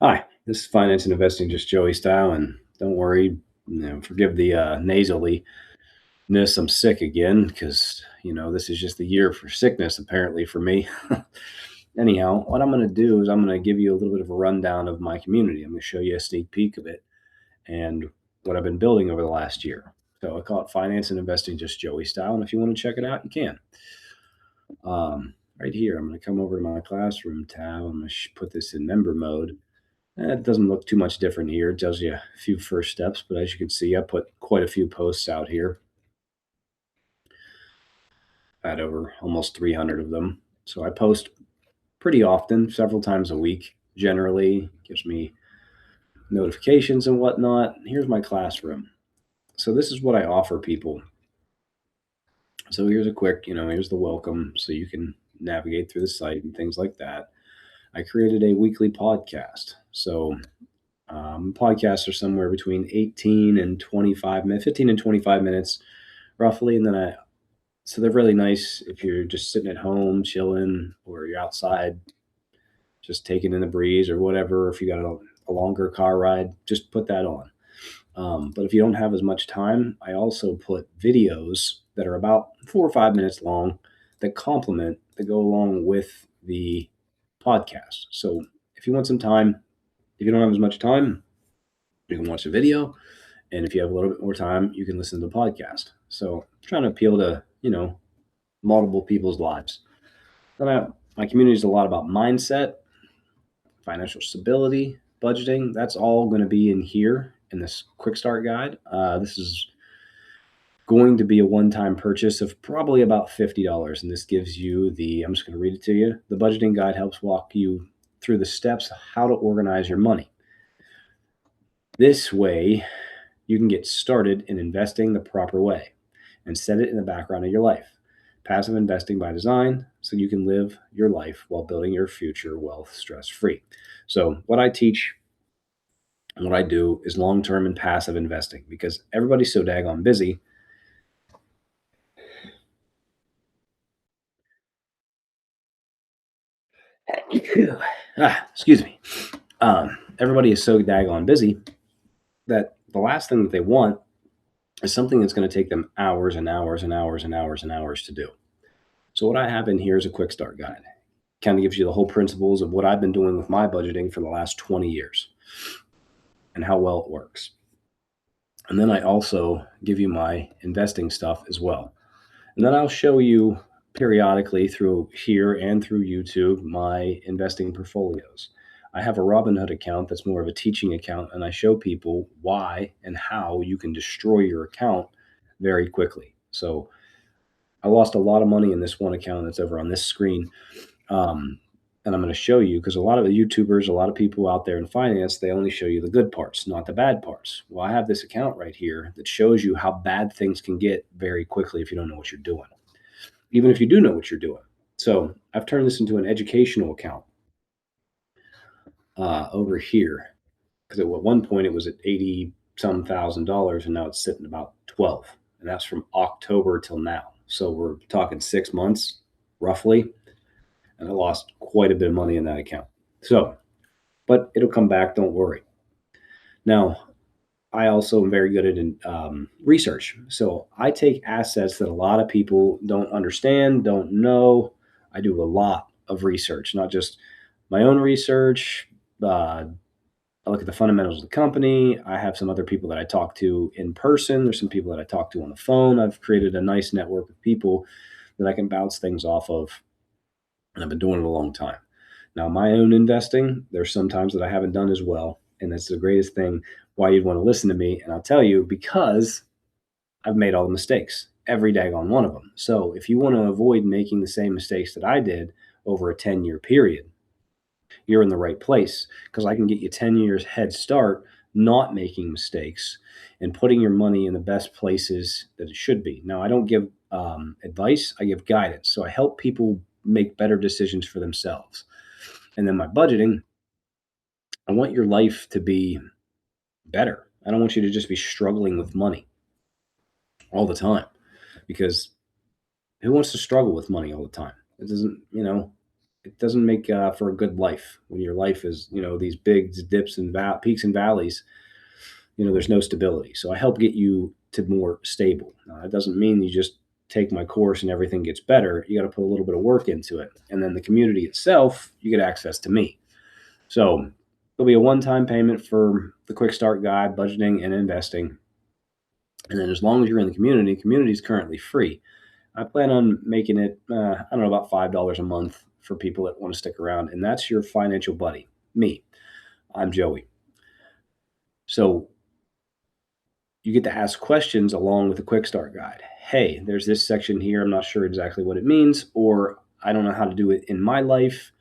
Hi, this is Finance and Investing, just Joey style, and don't worry, forgive the nasaliness. I'm sick again because this is just the year for sickness, apparently for me. Anyhow, what I'm going to do is I'm going to give you a little bit of a rundown of my community. I'm going to show you a sneak peek of it and what I've been building over the last year. So I call it Finance and Investing, just Joey style, and if you want to check it out, you can. Right here, I'm going to come over to my classroom tab. I'm going to put this in member mode. It doesn't look too much different here. It tells you a few first steps, but as you can see, I put quite a few posts out here. I had over almost 300 of them. So I post pretty often, several times a week. Generally, gives me notifications and whatnot. Here's my classroom. So this is what I offer people. So here's a quick, here's the welcome, so you can navigate through the site and things like that. I created a weekly podcast. So podcasts are somewhere between 18 and 25 minutes, 15 and 25 minutes roughly. And then so they're really nice if you're just sitting at home, chilling, or you're outside, just taking in the breeze or whatever. If you got a longer car ride, just put that on. But if you don't have as much time, I also put videos that are about 4 or 5 minutes long that go along with the podcast. So if you want some time, if you don't have as much time, you can watch a video. And if you have a little bit more time, you can listen to the podcast. So trying to appeal to, multiple people's lives. My community is a lot about mindset, financial stability, budgeting. That's all going to be in here in this quick start guide. This is going to be a one-time purchase of probably about $50. And this gives you I'm just going to read it to you. The budgeting guide helps walk you through the steps how to organize your money. This way, you can get started in investing the proper way and set it in the background of your life. Passive investing by design, so you can live your life while building your future wealth stress free. So, what I teach and what I do is long term and passive investing because everybody's so daggone busy. Excuse me. Everybody is so daggone busy that the last thing that they want is something that's going to take them hours and hours and hours and hours and hours to do. So, what I have in here is a quick start guide. Kind of gives you the whole principles of what I've been doing with my budgeting for the last 20 years and how well it works. And then I also give you my investing stuff as well. And then I'll show you periodically through here and through YouTube my investing portfolios. I have a Robinhood account that's more of a teaching account, and I show people why and how you can destroy your account very quickly. So I lost a lot of money in this one account that's over on this screen. Um, and I'm going to show you because a lot of the YouTubers, a lot of people out there in finance, they only show you the good parts, not the bad parts. Well, I have this account right here that shows you how bad things can get very quickly if you don't know what you're doing, even if you do know what you're doing. So I've turned this into an educational account over here because at one point it was at 80 some $1,000 and now it's sitting about 12. And that's from October till now. So we're talking 6 months roughly. And I lost quite a bit of money in that account. So, but it'll come back. Don't worry. Now, I also am very good at research. So I take assets that a lot of people don't understand, don't know. I do a lot of research, not just my own research. I look at the fundamentals of the company. I have some other people that I talk to in person. There's some people that I talk to on the phone. I've created a nice network of people that I can bounce things off of, and I've been doing it a long time. Now, my own investing, there's some times that I haven't done as well. And that's the greatest thing why you'd want to listen to me. And I'll tell you, because I've made all the mistakes, every daggone one of them. So if you want to avoid making the same mistakes that I did over a 10-year period, you're in the right place because I can get you 10 years head start, not making mistakes and putting your money in the best places that it should be. Now, I don't give advice, I give guidance. So I help people make better decisions for themselves. And then my budgeting, I want your life to be better. I don't want you to just be struggling with money all the time because who wants to struggle with money all the time? It doesn't, It doesn't make for a good life when your life is, these big dips and peaks and valleys. There's no stability. So I help get you to more stable. Now, that doesn't mean you just take my course and everything gets better. You got to put a little bit of work into it. And then the community itself, you get access to me. So there'll be a one-time payment for the quick start guide, budgeting and investing. And then as long as you're in the community is currently free. I plan on making it, I don't know, about $5 a month for people that want to stick around. And that's your financial buddy, me. I'm Joey. So you get to ask questions along with the quick start guide. Hey, there's this section here. I'm not sure exactly what it means, or I don't know how to do it in my life,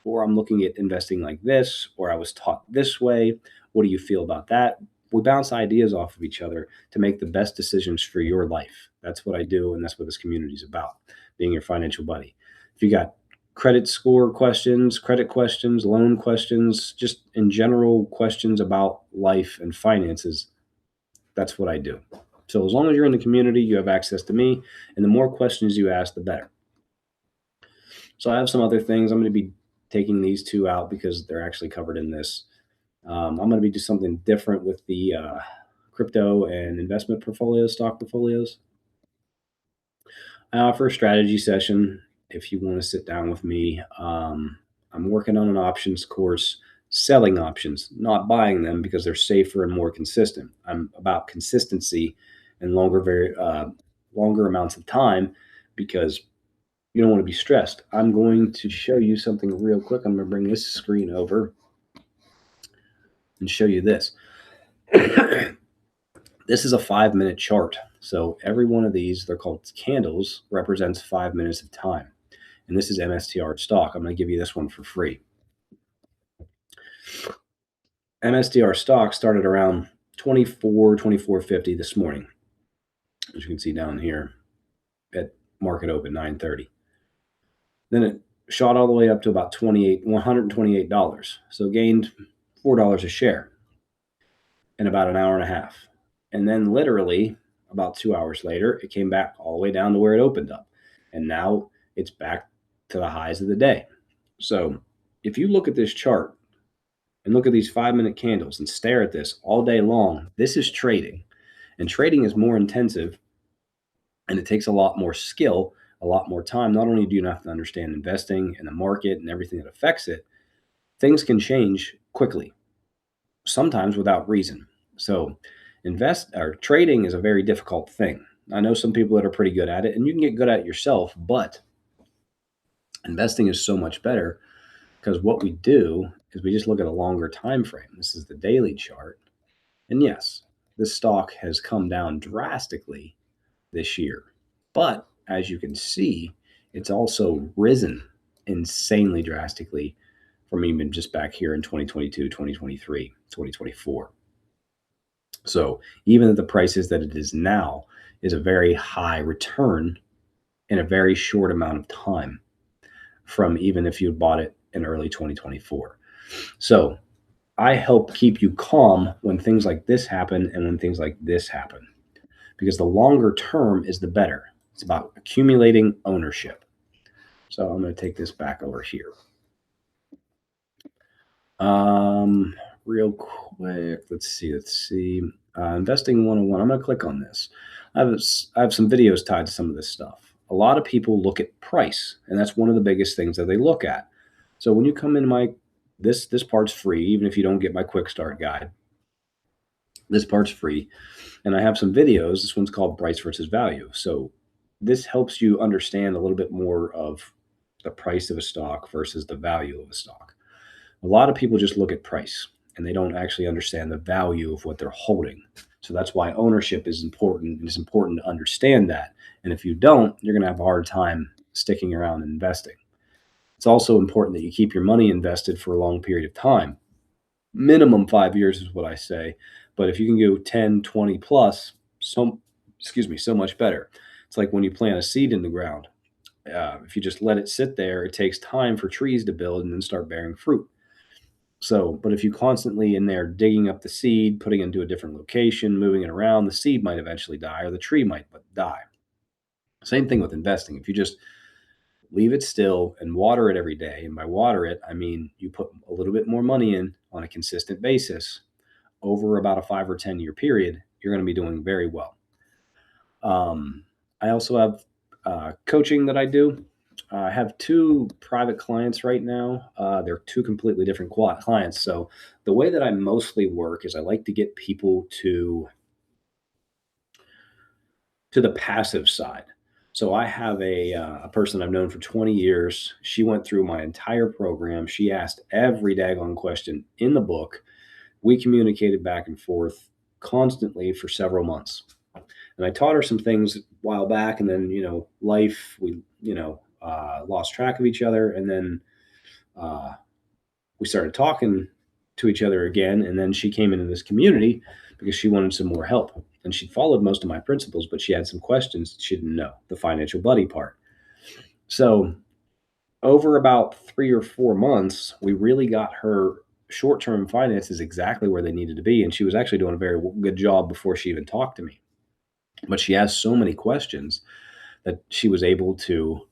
or I'm looking at investing like this, or I was taught this way. What do you feel about that? We bounce ideas off of each other to make the best decisions for your life. That's what I do, and that's what this community is about, being your financial buddy. If you got credit score questions, credit questions, loan questions, just in general questions about life and finances, that's what I do. So as long as you're in the community, you have access to me, and the more questions you ask, the better. So I have some other things. I'm going to be taking these two out because they're actually covered in this. I'm going to be doing something different with the crypto and investment portfolios, stock portfolios. I offer a strategy session if you want to sit down with me. I'm working on an options course, selling options, not buying them because they're safer and more consistent. I'm about consistency and longer amounts of time because you don't want to be stressed. I'm going to show you something real quick. I'm going to bring this screen over and show you this. This is a 5-minute chart. So every one of these, they're called candles, represents 5 minutes of time. And this is MSTR stock. I'm going to give you this one for free. MSTR stock started around 24.50 this morning, as you can see down here at market open 9:30. Then it shot all the way up to about $128. So it gained $4 a share in about an hour and a half. And then literally about 2 hours later, it came back all the way down to where it opened up. And now it's back to the highs of the day. So if you look at this chart and look at these 5-minute candles and stare at this all day long, this is trading. And trading is more intensive and it takes a lot more skill, a lot more time. Not only do you have to understand investing and the market and everything that affects it, things can change quickly, sometimes without reason. So trading is a very difficult thing. I know some people that are pretty good at it, and you can get good at it yourself, but investing is so much better because what we do is we just look at a longer time frame. This is the daily chart. And yes, this stock has come down drastically this year. But as you can see, it's also risen insanely drastically from even just back here in 2022, 2023, 2024. So even at the prices that it is now is a very high return in a very short amount of time from even if you bought it in early 2024. So I help keep you calm when things like this happen and when things like this happen, because the longer term is the better. It's about accumulating ownership. So I'm going to take this back over here. Real quick, let's see. Investing 101. I'm going to click on this. I have some videos tied to some of this stuff. A lot of people look at price, and that's one of the biggest things that they look at. So when you come into this part's free, even if you don't get my quick start guide. This part's free, and I have some videos. This one's called Price versus Value. So this helps you understand a little bit more of the price of a stock versus the value of a stock. A lot of people just look at price and they don't actually understand the value of what they're holding. So that's why ownership is important. It's important to understand that. And if you don't, you're going to have a hard time sticking around and investing. It's also important that you keep your money invested for a long period of time. Minimum 5 years is what I say. But if you can go 10, 20 plus, so much better. It's like when you plant a seed in the ground. If you just let it sit there, it takes time for trees to build and then start bearing fruit. So, but if you constantly in there digging up the seed, putting it into a different location, moving it around, the seed might eventually die or the tree might die. Same thing with investing. If you just leave it still and water it every day. And by water it, I mean you put a little bit more money in on a consistent basis over about a 5 or 10 year period, you're going to be doing very well. I also have coaching that I do. I have two private clients right now. They're two completely different clients. So the way that I mostly work is I like to get people to the passive side. So I have a person I've known for 20 years. She went through my entire program. She asked every daggone question in the book. We communicated back and forth constantly for several months. And I taught her some things a while back, and then life we lost track of each other, and then uh, we started talking to each other again. And then she came into this community because she wanted some more help, and she followed most of my principles, but she had some questions she didn't know, the financial buddy part. So over about 3 or 4 months, we really got her short-term finances exactly where they needed to be, and she was actually doing a very good job before she even talked to me. But she asked so many questions that she was able to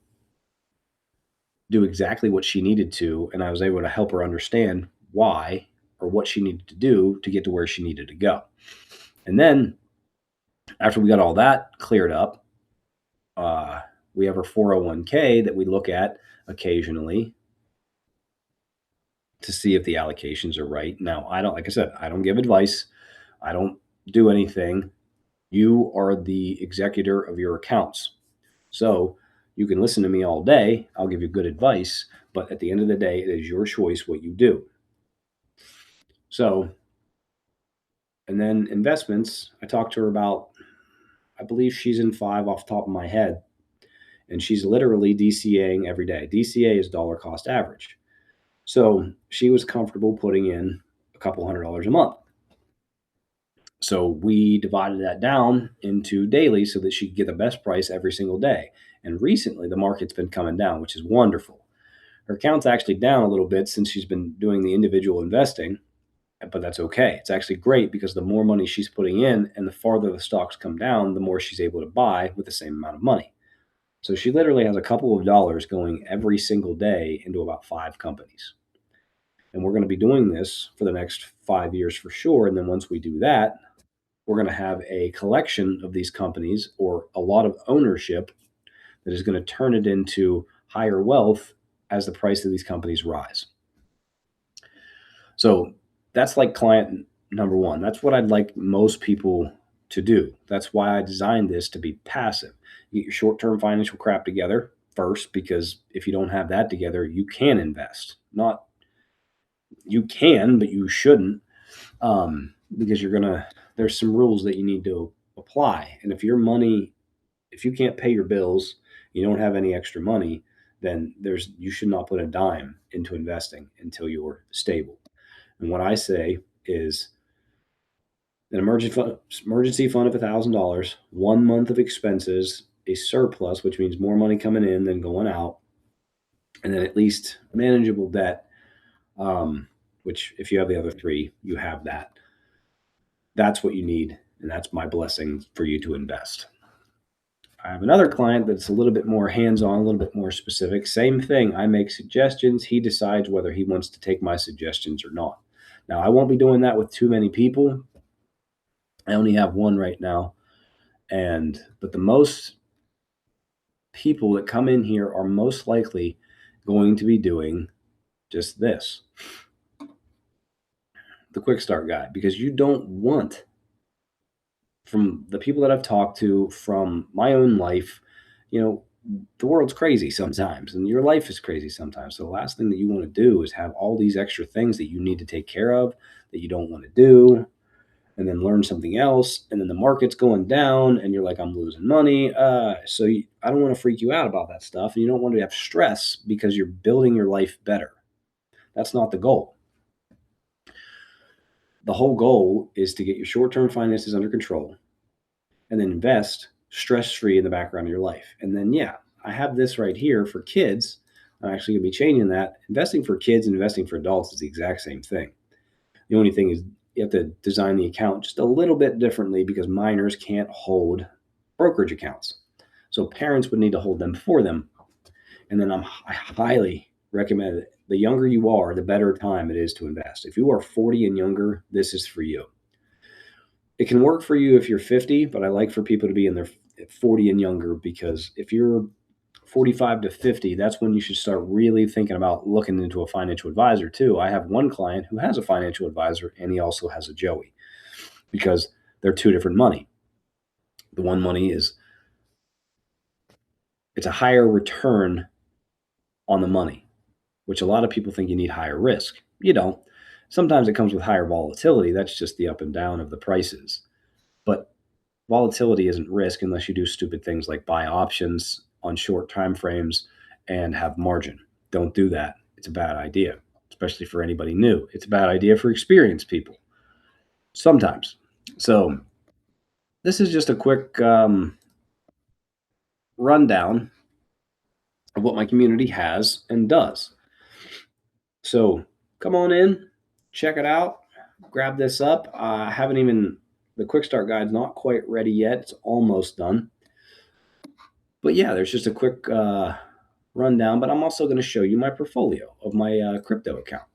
do exactly what she needed to, and I was able to help her understand why or what she needed to do to get to where she needed to go. And then after we got all that cleared up, uh, we have our 401k that we look at occasionally to see if the allocations are right. Now, I don't, like I said, I don't give advice. I don't do anything. You are the executor of your accounts. So you can listen to me all day. I'll give you good advice. But at the end of the day, it is your choice what you do. So, and then investments, I talked to her about, I believe she's in five off the top of my head. And she's literally DCAing every day. DCA is dollar cost average. So she was comfortable putting in a couple $100 a month. So we divided that down into daily so that she could get the best price every single day. And recently the market's been coming down, which is wonderful. Her account's actually down a little bit since she's been doing the individual investing, but that's okay. It's actually great because the more money she's putting in and the farther the stocks come down, the more she's able to buy with the same amount of money. So she literally has a couple of dollars going every single day into about 5 companies. And we're going to be doing this for the next 5 years for sure. And then once we do that, we're going to have a collection of these companies or a lot of ownership that is going to turn it into higher wealth as the price of these companies rise. So that's like client number one. That's what I'd like most people to do. That's why I designed this to be passive. You get your short-term financial crap together first, because if you don't have that together, you can invest. Not you can, but you shouldn't, because there's some rules that you need to apply. And if you can't pay your bills, you don't have any extra money, then you should not put a dime into investing until you're stable. And what I say is an emergency fund of $1,000, 1 month of expenses, a surplus, which means more money coming in than going out, and then at least manageable debt, which if you have the other three, you have that. That's what you need, and that's my blessing for you to invest. I have another client that's a little bit more hands-on, a little bit more specific. Same thing. I make suggestions. He decides whether he wants to take my suggestions or not. Now, I won't be doing that with too many people. I only have one right now. But the most people that come in here are most likely going to be doing just this, the quick start guide, because you don't want, from the people that I've talked to, from my own life, the world's crazy sometimes and your life is crazy sometimes. So the last thing that you want to do is have all these extra things that you need to take care of that you don't want to do, and then learn something else, and then the market's going down and you're like, I'm losing money. I don't want to freak you out about that stuff, and you don't want to have stress because you're building your life better. That's not the goal. The whole goal is to get your short-term finances under control and then invest stress-free in the background of your life. And then, I have this right here for kids. I'm actually going to be changing that. Investing for kids and investing for adults is the exact same thing. The only thing is you have to design the account just a little bit differently because minors can't hold brokerage accounts. So parents would need to hold them for them. And then I highly recommend it. The younger you are, the better time it is to invest. If you are 40 and younger, this is for you. It can work for you if you're 50, but I like for people to be in their 40 and younger, because if you're 45 to 50, that's when you should start really thinking about looking into a financial advisor too. I have one client who has a financial advisor and he also has a Joey, because they're two different money. The one money is, it's a higher return on the money, which a lot of people think you need higher risk. You don't. Sometimes it comes with higher volatility. That's just the up and down of the prices. But volatility isn't risk unless you do stupid things like buy options on short time frames and have margin. Don't do that. It's a bad idea, especially for anybody new. It's a bad idea for experienced people sometimes. So, this is just a quick rundown of what my community has and does. So, come on in, check it out, grab this up. I haven't even, the quick start guide's not quite ready yet. It's almost done. But yeah, there's just a quick rundown, but I'm also going to show you my portfolio of my crypto account.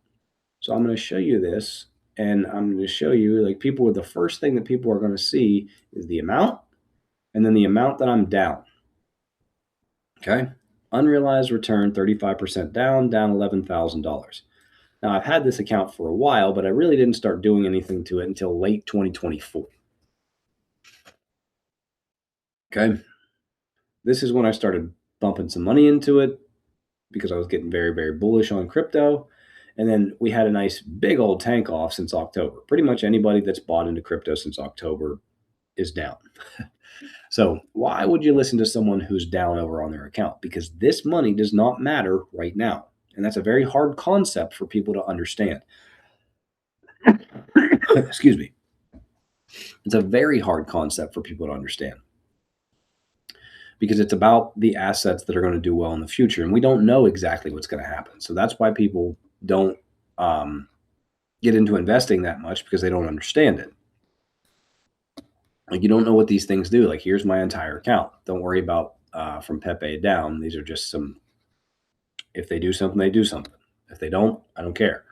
So I'm going to show you this, and I'm going to show you, like, people, the first thing that people are going to see is the amount, and then the amount that I'm down. Okay. Unrealized return, 35% down $11,000. Now, I've had this account for a while, but I really didn't start doing anything to it until late 2024. Okay. This is when I started bumping some money into it because I was getting very, very bullish on crypto. And then we had a nice big old tank off since October. Pretty much anybody that's bought into crypto since October is down. So why would you listen to someone who's down over on their account? Because this money does not matter right now. And that's a very hard concept for people to understand. Excuse me. It's a very hard concept for people to understand, because it's about the assets that are going to do well in the future. And we don't know exactly what's going to happen. So that's why people don't get into investing that much, because they don't understand it. Like, you don't know what these things do. Like, here's my entire account. Don't worry about from Pepe down. These are just some, if they do something, they do something. If they don't, I don't care.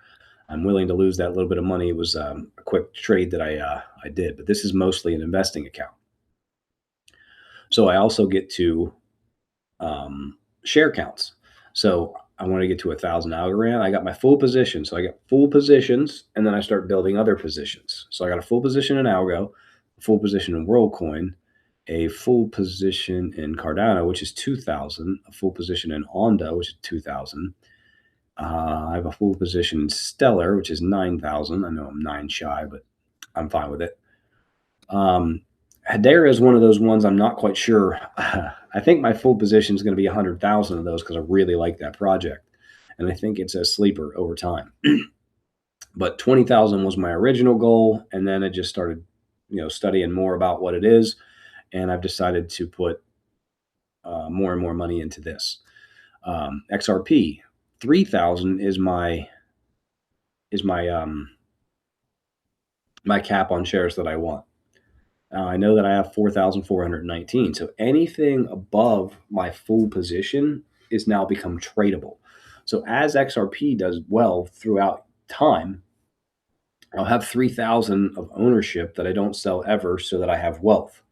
I'm willing to lose that little bit of money. It was a quick trade that I did, but this is mostly an investing account. So I also get to share counts. So I want to get to 1,000 Algorand. I got my full position. So I got full positions, and then I start building other positions. So I got a full position in Algo, a full position in WorldCoin, a full position in Cardano, which is 2,000, a full position in Onda, which is 2,000. I have a full position in Stellar, which is 9,000. I know I'm 9 shy, but I'm fine with it. Hedera is one of those ones I'm not quite sure. I think my full position is going to be 100,000 of those, because I really like that project, and I think it's a sleeper over time. But 20,000 was my original goal, and then I just started, studying more about what it is, and I've decided to put more and more money into this. XRP 3,000 is my my cap on shares that I want. I know that I have 4,419. So anything above my full position is now become tradable. So as XRP does well throughout time, I'll have 3,000 of ownership that I don't sell ever, so that I have wealth.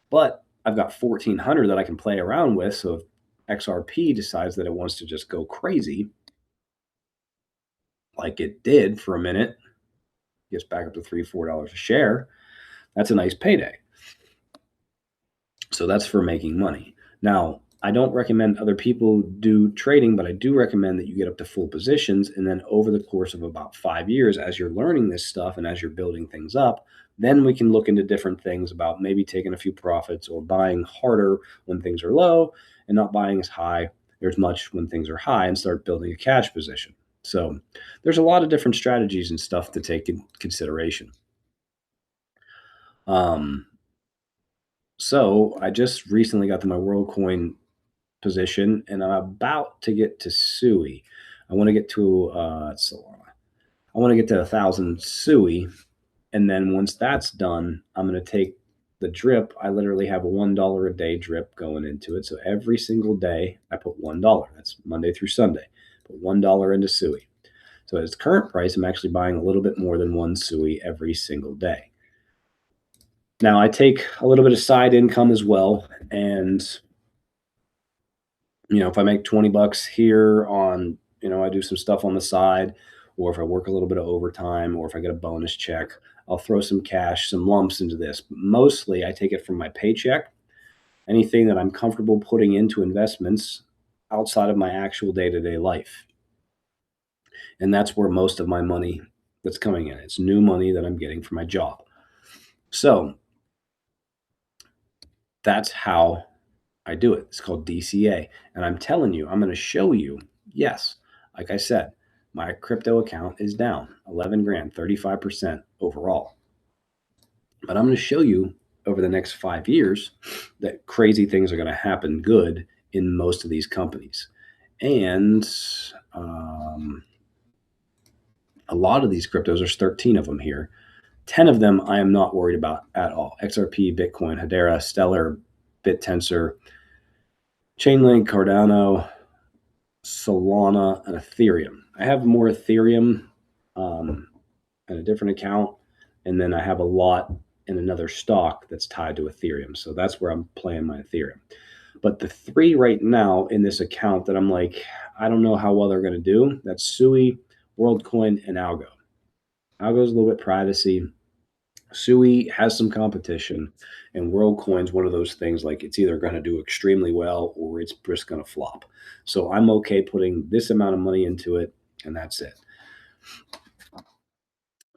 But I've got 1,400 that I can play around with. So if XRP decides that it wants to just go crazy, like it did for a minute, gets back up to $3, $4 a share, that's a nice payday. So that's for making money. Now, I don't recommend other people do trading, but I do recommend that you get up to full positions. And then over the course of about 5 years, as you're learning this stuff and as you're building things up, then we can look into different things about maybe taking a few profits, or buying harder when things are low and not buying as high or as much when things are high, and start building a cash position. So there's a lot of different strategies and stuff to take in consideration. So I just recently got to my WorldCoin position, and I'm about to get to SUI. I want to get to Solana. I want to get to 1,000 SUI, and then once that's done, I'm going to take The drip, I literally have a $1 a day drip going into it. So every single day I put $1. That's Monday through Sunday. Put $1 into SUI. So at its current price, I'm actually buying a little bit more than one SUI every single day. Now I take a little bit of side income as well. And, if I make 20 bucks here on, I do some stuff on the side, or if I work a little bit of overtime, or if I get a bonus check, I'll throw some cash, some lumps into this. Mostly I take it from my paycheck. Anything that I'm comfortable putting into investments outside of my actual day-to-day life. And that's where most of my money that's coming in. It's new money that I'm getting from my job. So that's how I do it. It's called DCA. And I'm telling you, I'm going to show you, yes, like I said, my crypto account is down 11 grand, 35% overall. But I'm going to show you over the next 5 years that crazy things are going to happen good in most of these companies. And a lot of these cryptos, there's 13 of them here. 10 of them I am not worried about at all. XRP, Bitcoin, Hedera, Stellar, BitTensor, Chainlink, Cardano, Solana, and Ethereum. I have more Ethereum in a different account, and then I have a lot in another stock that's tied to Ethereum. So that's where I'm playing my Ethereum. But the three right now in this account that I'm like, I don't know how well they're going to do, that's Sui, WorldCoin, and Algo. Algo's a little bit privacy. Sui has some competition, and WorldCoin's one of those things like it's either going to do extremely well or it's just going to flop. So I'm okay putting this amount of money into it, and that's it.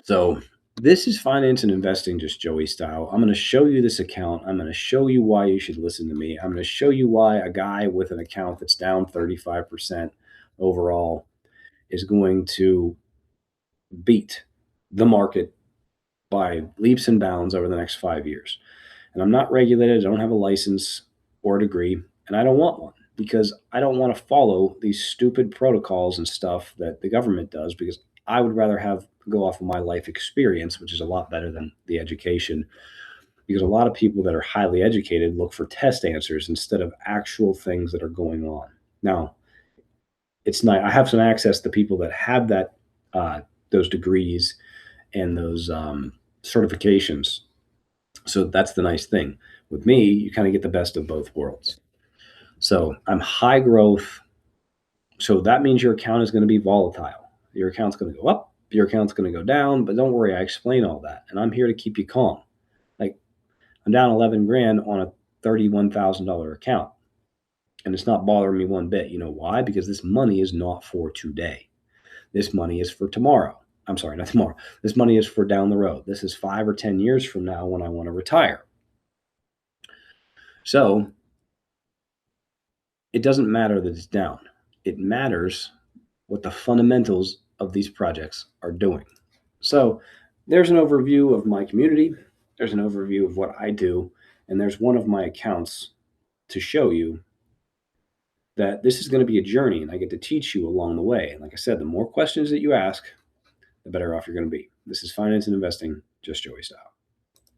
So this is finance and investing just Joey style. I'm going to show you this account. I'm going to show you why you should listen to me. I'm going to show you why a guy with an account that's down 35% overall is going to beat the market by leaps and bounds over the next 5 years. And I'm not regulated. I don't have a license or a degree, and I don't want one because I don't want to follow these stupid protocols and stuff that the government does, because I would rather go off of my life experience, which is a lot better than the education, because a lot of people that are highly educated look for test answers instead of actual things that are going on. Now, it's not, I have some access to people that have those degrees and those certifications. So that's the nice thing. With me, you kind of get the best of both worlds. So I'm high growth. So that means your account is going to be volatile. Your account's going to go up, your account's going to go down, but don't worry, I explain all that. And I'm here to keep you calm. Like, I'm down 11 grand on a $31,000 account. And it's not bothering me one bit. You know why? Because this money is not for today. This money is for tomorrow. I'm sorry, not tomorrow. This money is for down the road. This is 5 or 10 years from now when I want to retire. So it doesn't matter that it's down. It matters what the fundamentals of these projects are doing. So there's an overview of my community. There's an overview of what I do. And there's one of my accounts to show you that this is going to be a journey, and I get to teach you along the way. And like I said, the more questions that you ask, the better off you're going to be. This is finance and investing, just Joey style.